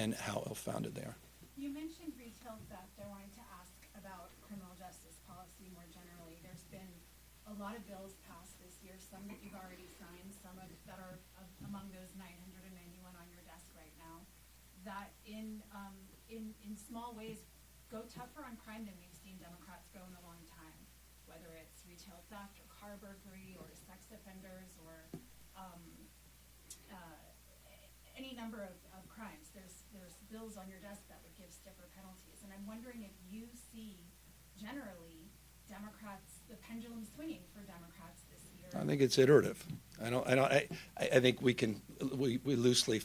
and how ill-founded they are. You mentioned retail theft. I wanted to ask about criminal justice policy more generally. There's been a lot of bills passed this year, some that you've already signed, some that are among those 991 on your desk right now, that in small ways go tougher on crime than we've seen Democrats go in a long time, whether it's retail theft or car burglary or sex offenders or any number of crimes. There's bills on your desk that would give stiffer penalties. And I'm wondering if you see generally Democrats, the pendulum swinging for Democrats this year. I think it's iterative. I think we loosely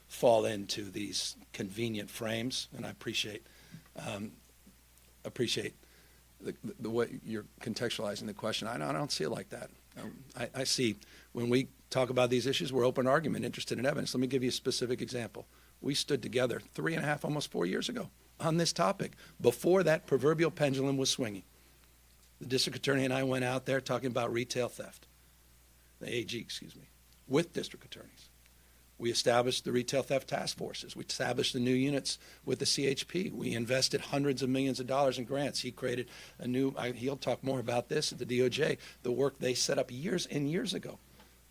fall into these convenient frames, and I appreciate the way you're contextualizing the question. I don't see it like that. I see when we talk about these issues, we're open argument, interested in evidence. Let me give you a specific example. We stood together 3.5, almost 4 years ago on this topic, before that proverbial pendulum was swinging. The district attorney and I went out there talking about retail theft, the AG, excuse me, with district attorneys. We established the retail theft task forces. We established the new units with the CHP. We invested hundreds of millions of dollars in grants. He created a new, he'll talk more about this at the DOJ, the work they set up years and years ago,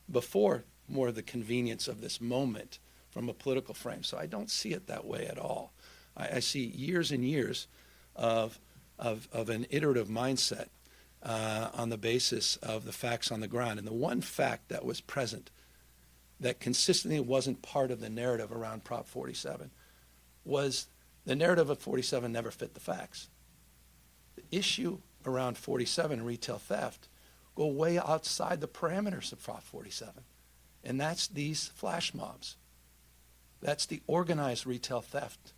before more of the convenience of this moment from a political frame. So I don't see it that way at all. I see years and years of an iterative mindset on the basis of the facts on the ground. And the one fact that was present that consistently wasn't part of the narrative around Prop 47 was the narrative of 47 never fit the facts. The issue around 47 retail theft go way outside the parameters of Prop 47. And that's these flash mobs. That's the organized retail theft.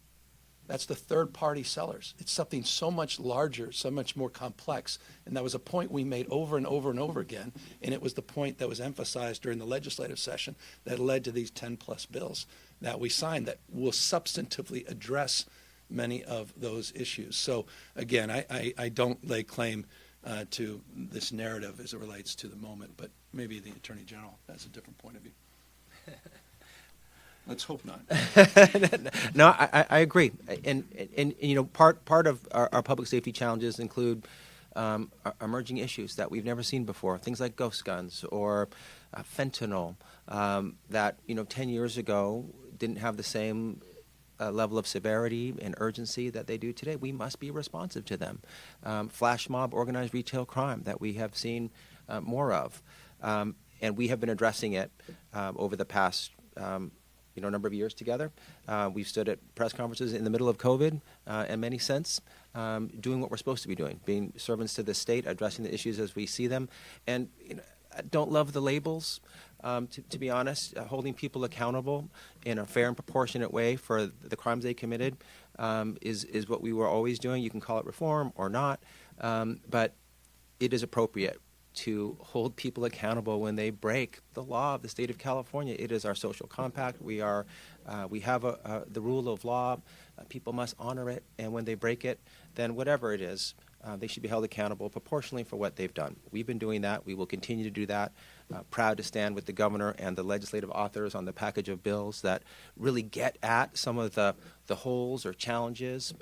That's the third-party sellers. It's something so much larger, so much more complex. And that was a point we made over and over and over again. And it was the point that was emphasized during the legislative session that led to these 10-plus bills that we signed that will substantively address many of those issues. So, again, I don't lay claim to this narrative as it relates to the moment, but maybe the Attorney General has a different point of view. Let's hope not. No, I agree. And you know, part of our public safety challenges include emerging issues that we've never seen before, things like ghost guns or fentanyl that, you know, 10 years ago didn't have the same level of severity and urgency that they do today. We must be responsive to them. Flash mob organized retail crime that we have seen more of. And we have been addressing it over the past number of years together. We've stood at press conferences in the middle of COVID and many since, doing what we're supposed to be doing, being servants to the state, addressing the issues as we see them. And I don't love the labels, to be honest. Holding people accountable in a fair and proportionate way for the crimes they committed is what we were always doing. You can call it reform or not, but it is appropriate to hold people accountable when they break the law of the state of California. It is our social compact. We have the rule of law. People must honor it, and when they break it, then whatever it is, they should be held accountable proportionally for what they've done. We've been doing that. We will continue to do that. Proud to stand with the governor and the legislative authors on the package of bills that really get at some of the holes or challenges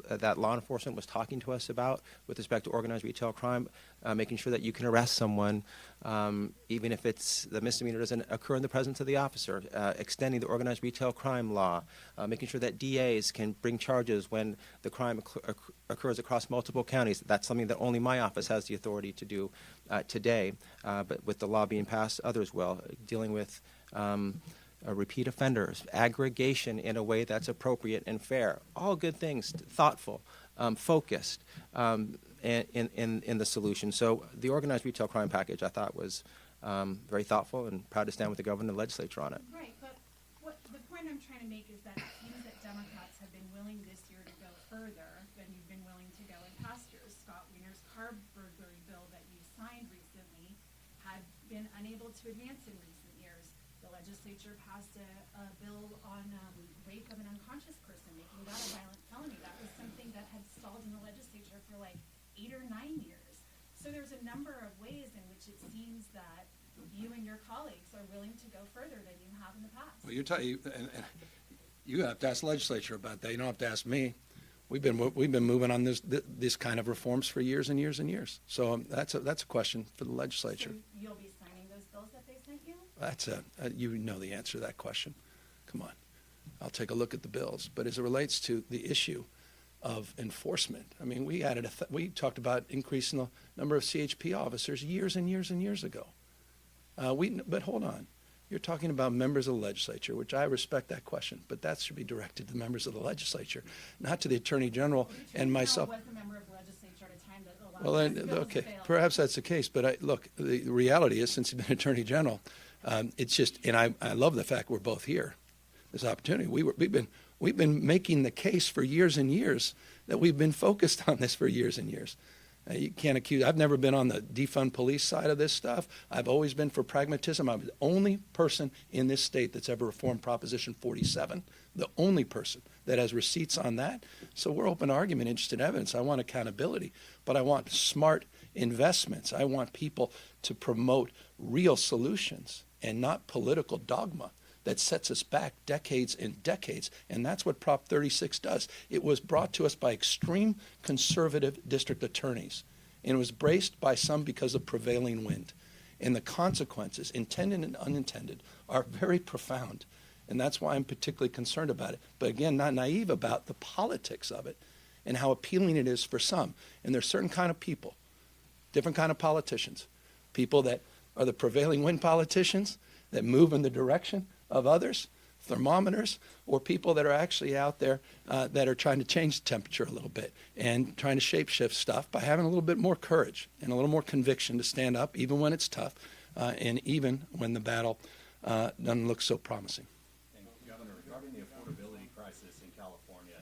that law enforcement was talking to us about with respect to organized retail crime, making sure that you can arrest someone even if the misdemeanor doesn't occur in the presence of the officer, extending the organized retail crime law, making sure that DAs can bring charges when the crime occurs across multiple counties. That's something that only my office has the authority to do today, but with the law being passed, others will, dealing with repeat offenders, aggregation in a way that's appropriate and fair. All good things, thoughtful, focused in the solution. So the organized retail crime package, I thought, was very thoughtful, and proud to stand with the governor and the legislature on it. Right, but the point I'm trying to make is that it seems that Democrats have been willing this year to go further than you've been willing to go in past years. Scott Wiener's car burglary bill that you signed recently had been unable to advance in recent years. The legislature passed a bill on rape of an unconscious person, making that a violent felony. That was something that had stalled in the legislature for like 8 or 9 years. So there's a number of ways in which it seems that you and your colleagues are willing to go further than you have in the past. Well, you're talking, You have to ask the legislature about that. You don't have to ask me. We've been moving on this kind of reforms for years and years and years. So that's a question for the legislature. So you'll be signing those bills that they sent you? That's you know the answer to that question. Come on, I'll take a look at the bills. But as it relates to the issue of enforcement, I mean, we talked about increasing the number of CHP officers years and years and years ago. But hold on. You're talking about members of the legislature, which I respect that question, but that should be directed to the members of the legislature, not to the Attorney General and myself. Was the member of the legislature at a time that allowed Well, these bills to okay, fail? perhaps that's the case, but look, the reality is, since you've been Attorney General, it's just, and I love the fact we're both here, this opportunity. We've been making the case for years and years that we've been focused on this for years and years. You can't accuse. I've never been on the defund police side of this stuff. I've always been for pragmatism. I'm the only person in this state that's ever reformed Proposition 47, the only person that has receipts on that. So we're open to argument, interested evidence. I want accountability, but I want smart investments. I want people to promote real solutions and not political dogma that sets us back decades and decades. And that's what Prop 36 does. It was brought to us by extreme conservative district attorneys. And it was braced by some because of prevailing wind. And the consequences, intended and unintended, are very profound. And that's why I'm particularly concerned about it. But again, not naive about the politics of it and how appealing it is for some. And there's certain kind of people, different kind of politicians, people that are the prevailing wind politicians that move in the direction of others, thermometers, or people that are actually out there that are trying to change the temperature a little bit and trying to shapeshift stuff by having a little bit more courage and a little more conviction to stand up even when it's tough and even when the battle doesn't look so promising. And Governor, regarding the affordability crisis in California,